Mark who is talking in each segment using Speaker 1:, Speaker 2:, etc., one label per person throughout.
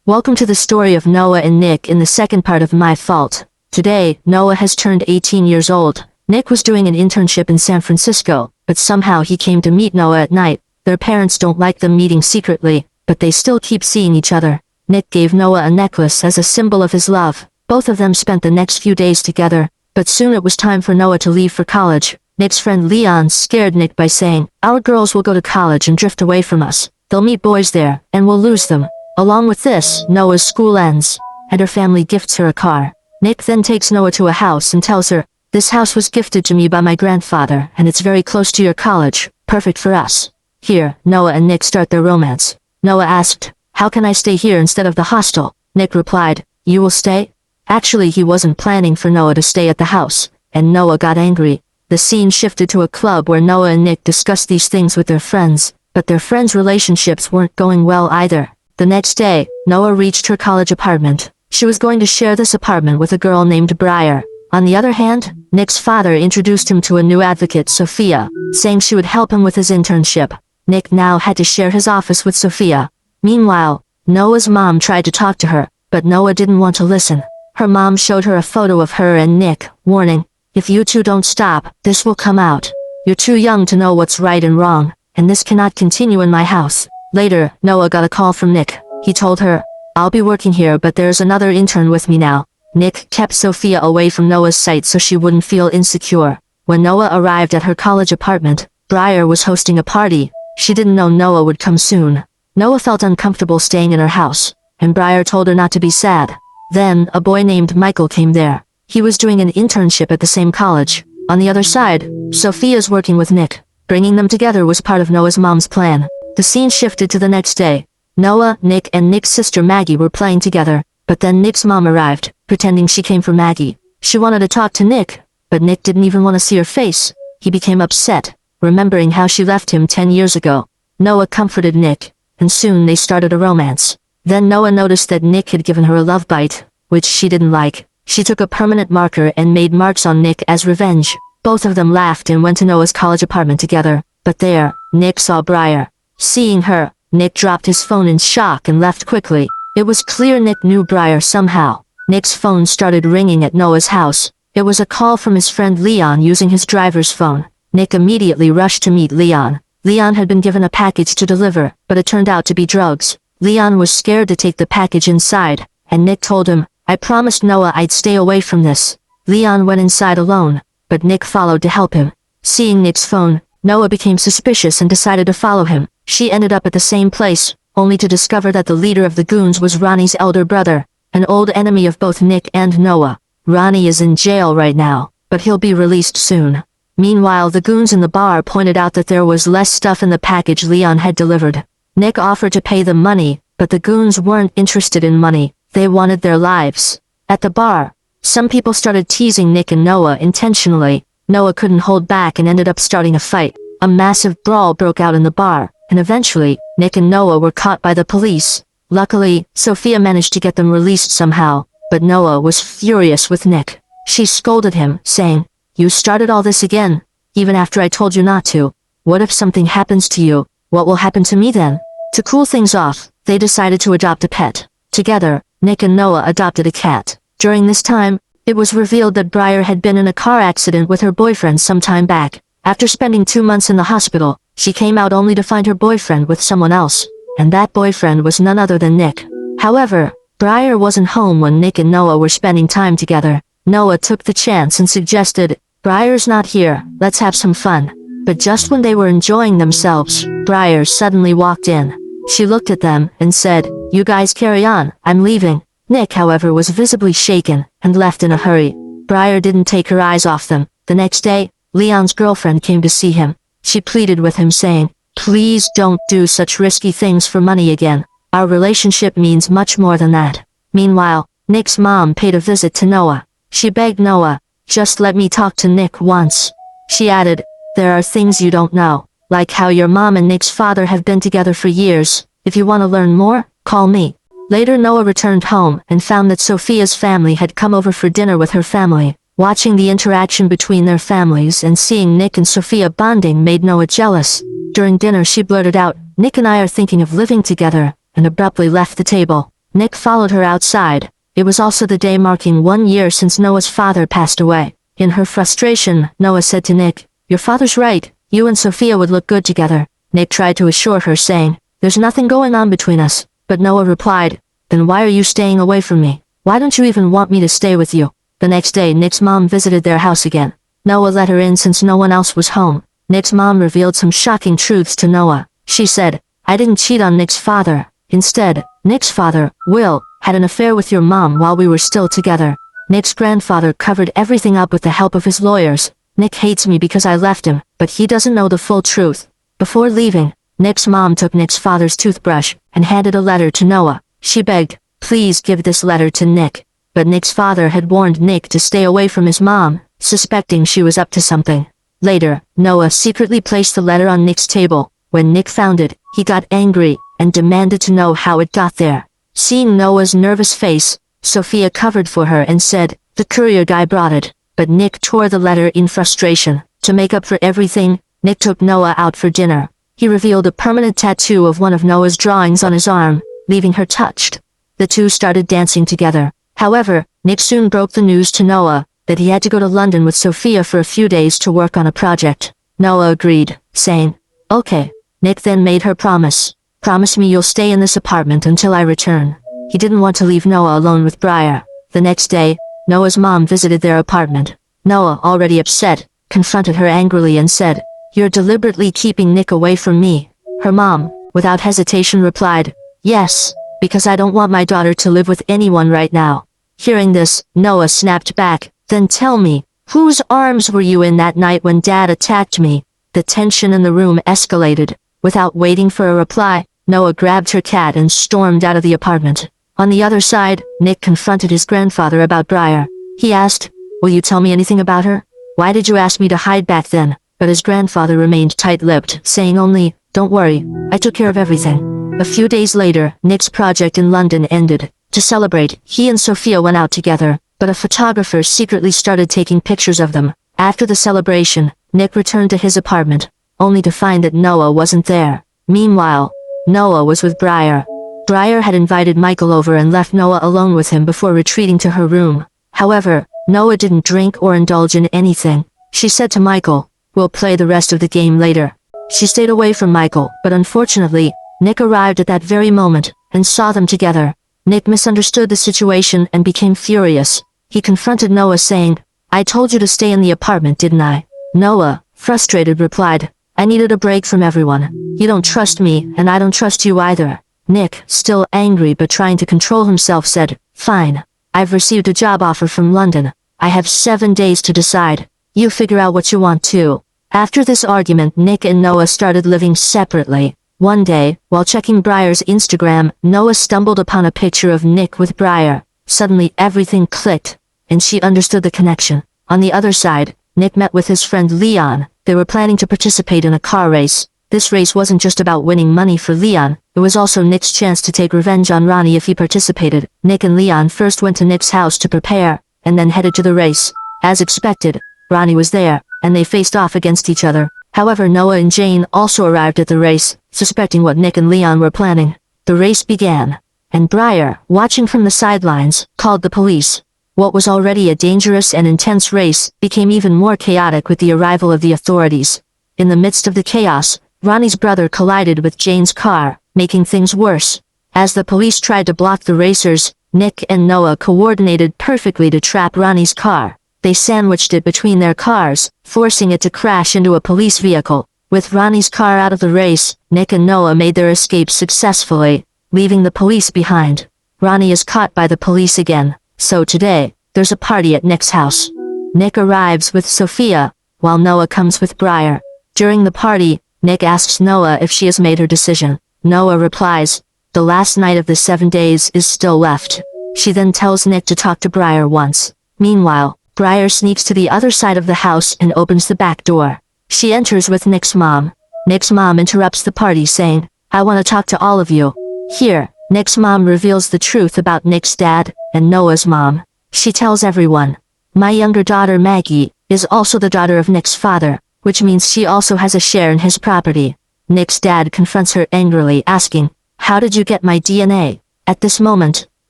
Speaker 1: Welcome to the story of Noah and Nick in the second part of My Fault. Today, Noah has turned 18 years old. Nick was doing an internship in San Francisco, but somehow he came to meet Noah at night. Their parents don't like them meeting secretly, but they still keep seeing each other. Nick gave Noah a necklace as a symbol of his love. Both of them spent the next few days together, but soon it was time for Noah to leave for college. Nick's friend Leon scared Nick by saying, "Our girls will go to college and drift away from us. They'll meet boys there, and we'll lose them." Along with this, Noah's school ends, and her family gifts her a car. Nick then takes Noah to a house and tells her, "This house was gifted to me by my grandfather, and it's very close to your college, perfect for us." Here, Noah and Nick start their romance. Noah asked, "How can I stay here instead of the hostel?" Nick replied, "You will stay?" Actually, he wasn't planning for Noah to stay at the house, and Noah got angry. The scene shifted to a club where Noah and Nick discussed these things with their friends, but their friends' relationships weren't going well either. The next day, Noah reached her college apartment. She was going to share this apartment with a girl named Briar. On the other hand, Nick's father introduced him to a new advocate, Sophia, saying she would help him with his internship. Nick now had to share his office with Sophia. Meanwhile, Noah's mom tried to talk to her, but Noah didn't want to listen. Her mom showed her a photo of her and Nick, warning, "If you two don't stop, this will come out. You're too young to know what's right and wrong, and this cannot continue in my house." Later, Noah got a call from Nick. He told her, "I'll be working here, but there's another intern with me now." Nick kept Sophia away from Noah's sight so she wouldn't feel insecure. When Noah arrived at her college apartment, Briar was hosting a party. She didn't know Noah would come soon. Noah felt uncomfortable staying in her house, and Briar told her not to be sad. Then, a boy named Michael came there. He was doing an internship at the same college. On the other side, Sophia's working with Nick. Bringing them together was part of Noah's mom's plan. The scene shifted to the next day. Noah, Nick, and Nick's sister Maggie were playing together, but then Nick's mom arrived, pretending she came for Maggie. She wanted to talk to Nick, but Nick didn't even want to see her face. He became upset, remembering how she left him 10 years ago. Noah comforted Nick, and soon they started a romance. Then Noah noticed that Nick had given her a love bite, which she didn't like. She took a permanent marker and made marks on Nick as revenge. Both of them laughed and went to Noah's college apartment together, but there, Nick saw Briar. Seeing her, Nick dropped his phone in shock and left quickly. It was clear Nick knew Briar somehow. Nick's phone started ringing at Noah's house. It was a call from his friend Leon using his driver's phone. Nick immediately rushed to meet Leon. Leon had been given a package to deliver, but it turned out to be drugs. Leon was scared to take the package inside, and Nick told him, "I promised Noah I'd stay away from this." Leon went inside alone, but Nick followed to help him. Seeing Nick's phone, Noah became suspicious and decided to follow him. She ended up at the same place, only to discover that the leader of the goons was Ronnie's elder brother, an old enemy of both Nick and Noah. Ronnie is in jail right now, but he'll be released soon. Meanwhile, the goons in the bar pointed out that there was less stuff in the package Leon had delivered. Nick offered to pay them money, but the goons weren't interested in money. They wanted their lives. At the bar, some people started teasing Nick and Noah intentionally. Noah couldn't hold back and ended up starting a fight. A massive brawl broke out in the bar, and eventually, Nick and Noah were caught by the police. Luckily, Sophia managed to get them released somehow, but Noah was furious with Nick. She scolded him, saying, "You started all this again, even after I told you not to. What if something happens to you? What will happen to me then?" To cool things off, they decided to adopt a pet. Together, Nick and Noah adopted a cat. During this time, it was revealed that Briar had been in a car accident with her boyfriend some time back. After spending 2 months in the hospital, she came out only to find her boyfriend with someone else, and that boyfriend was none other than Nick. However, Briar wasn't home when Nick and Noah were spending time together. Noah took the chance and suggested, "Briar's not here, let's have some fun." But just when they were enjoying themselves, Briar suddenly walked in. She looked at them and said, "You guys carry on, I'm leaving." Nick, however, was visibly shaken and left in a hurry. Briar didn't take her eyes off them. The next day, Leon's girlfriend came to see him. She pleaded with him saying, "Please don't do such risky things for money again. Our relationship means much more than that." Meanwhile, Nick's mom paid a visit to Noah. She begged Noah, "Just let me talk to Nick once." She added, "There are things you don't know, like how your mom and Nick's father have been together for years. If you want to learn more, call me." Later, Noah returned home and found that Sophia's family had come over for dinner with her family. Watching the interaction between their families and seeing Nick and Sophia bonding made Noah jealous. During dinner, she blurted out, "Nick and I are thinking of living together," and abruptly left the table. Nick followed her outside. It was also the day marking 1 year since Noah's father passed away. In her frustration, Noah said to Nick, "Your father's right. You and Sophia would look good together." Nick tried to assure her, saying, "There's nothing going on between us." But Noah replied, "Then why are you staying away from me? Why don't you even want me to stay with you?" The next day, Nick's mom visited their house again. Noah let her in since no one else was home. Nick's mom revealed some shocking truths to Noah. She said, "I didn't cheat on Nick's father. Instead, Nick's father, Will, had an affair with your mom while we were still together. Nick's grandfather covered everything up with the help of his lawyers. Nick hates me because I left him, but he doesn't know the full truth." Before leaving, Nick's mom took Nick's father's toothbrush and handed a letter to Noah. She begged, "Please give this letter to Nick." But Nick's father had warned Nick to stay away from his mom, suspecting she was up to something. Later, Noah secretly placed the letter on Nick's table. When Nick found it, he got angry and demanded to know how it got there. Seeing Noah's nervous face, Sophia covered for her and said, "The courier guy brought it." But Nick tore the letter in frustration. To make up for everything, Nick took Noah out for dinner. He revealed a permanent tattoo of one of Noah's drawings on his arm, leaving her touched. The two started dancing together. However, Nick soon broke the news to Noah that he had to go to London with Sophia for a few days to work on a project. Noah agreed, saying, "Okay." Nick then made her promise. "Promise me you'll stay in this apartment until I return." He didn't want to leave Noah alone with Briar. The next day, Noah's mom visited their apartment. Noah, already upset, confronted her angrily and said, "You're deliberately keeping Nick away from me." Her mom, without hesitation, replied, "Yes, because I don't want my daughter to live with anyone right now." Hearing this, Noah snapped back, "Then tell me, whose arms were you in that night when Dad attacked me?" The tension in the room escalated. Without waiting for a reply, Noah grabbed her cat and stormed out of the apartment. On the other side, Nick confronted his grandfather about Briar. He asked, "Will you tell me anything about her? Why did you ask me to hide back then?" But his grandfather remained tight-lipped, saying only, "Don't worry, I took care of everything." A few days later, Nick's project in London ended. To celebrate, he and Sophia went out together, but a photographer secretly started taking pictures of them. After the celebration, Nick returned to his apartment, only to find that Noah wasn't there. Meanwhile, Noah was with Briar. Briar had invited Michael over and left Noah alone with him before retreating to her room. However, Noah didn't drink or indulge in anything. She said to Michael, "We'll play the rest of the game later." She stayed away from Michael, but unfortunately, Nick arrived at that very moment and saw them together. Nick misunderstood the situation and became furious. He confronted Noah, saying, "I told you to stay in the apartment, didn't I?" Noah, frustrated, replied, "I needed a break from everyone. You don't trust me, and I don't trust you either." Nick, still angry but trying to control himself, said, "Fine. I've received a job offer from London. I have 7 days to decide. You figure out what you want to." After this argument, Nick and Noah started living separately. One day, while checking Briar's Instagram, Noah stumbled upon a picture of Nick with Briar. Suddenly everything clicked, and she understood the connection. On the other side, Nick met with his friend Leon. They were planning to participate in a car race. This race wasn't just about winning money for Leon, it was also Nick's chance to take revenge on Ronnie if he participated. Nick and Leon first went to Nick's house to prepare, and then headed to the race. As expected, Ronnie was there, and they faced off against each other. However, Noah and Jane also arrived at the race, suspecting what Nick and Leon were planning. The race began, and Briar, watching from the sidelines, called the police. What was already a dangerous and intense race became even more chaotic with the arrival of the authorities. In the midst of the chaos, Ronnie's brother collided with Jane's car, making things worse. As the police tried to block the racers, Nick and Noah coordinated perfectly to trap Ronnie's car. They sandwiched it between their cars, forcing it to crash into a police vehicle. With Ronnie's car out of the race, Nick and Noah made their escape successfully, leaving the police behind. Ronnie is caught by the police again, so today, there's a party at Nick's house. Nick arrives with Sophia, while Noah comes with Briar. During the party, Nick asks Noah if she has made her decision. Noah replies, "The last night of the 7 days is still left." She then tells Nick to talk to Briar once. Meanwhile, Briar sneaks to the other side of the house and opens the back door. She enters with Nick's mom. Nick's mom interrupts the party, saying, "I want to talk to all of you." Here, Nick's mom reveals the truth about Nick's dad and Noah's mom. She tells everyone, "My younger daughter Maggie is also the daughter of Nick's father, which means she also has a share in his property." Nick's dad confronts her angrily, asking, "How did you get my DNA?" At this moment,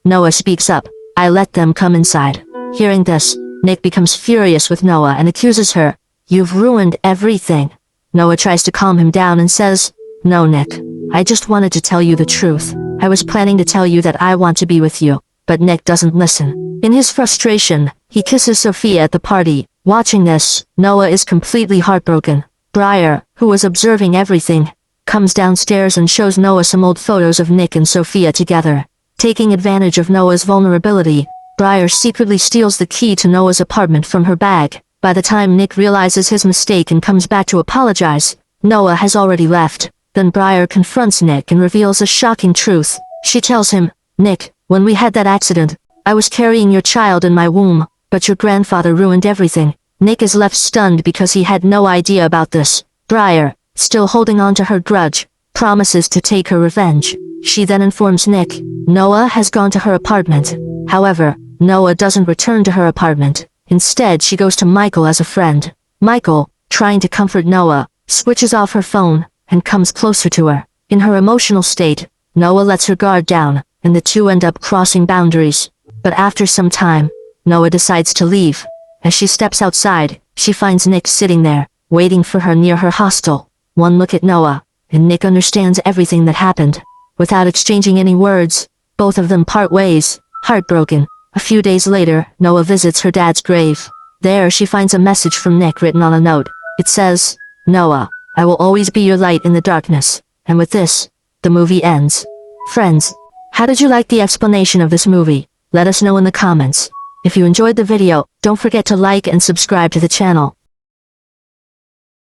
Speaker 1: Noah speaks up. I let them come inside. Hearing this, Nick becomes furious with Noah and accuses her. You've ruined everything. Noah tries to calm him down and says, No, Nick. I just wanted to tell you the truth. I was planning to tell you that I want to be with you. But Nick doesn't listen. In his frustration, he kisses Sophia at the party. Watching this, Noah is completely heartbroken. Briar, who was observing everything, comes downstairs and shows Noah some old photos of Nick and Sophia together. Taking advantage of Noah's vulnerability, Briar secretly steals the key to Noah's apartment from her bag. By the time Nick realizes his mistake and comes back to apologize, Noah has already left. Then Briar confronts Nick and reveals a shocking truth. She tells him, Nick, when we had that accident, I was carrying your child in my womb, but your grandfather ruined everything. Nick is left stunned because he had no idea about this. Briar, still holding on to her grudge, promises to take her revenge. She then informs Nick, Noah has gone to her apartment. However, Noah doesn't return to her apartment. Instead, she goes to Michael as a friend. Michael, trying to comfort Noah, switches off her phone and comes closer to her. In her emotional state, Noah lets her guard down, and the two end up crossing boundaries. But after some time, Noah decides to leave. As she steps outside, she finds Nick sitting there, waiting for her near her hostel. One look at Noah, and Nick understands everything that happened. Without exchanging any words, both of them part ways, heartbroken. A few days later, Noah visits her dad's grave. There she finds a message from Nick written on a note. It says, Noah, I will always be your light in the darkness. And with this, the movie ends. Friends, how did you like the explanation of this movie? Let us know in the comments. If you enjoyed the video, don't forget to like and subscribe to the channel.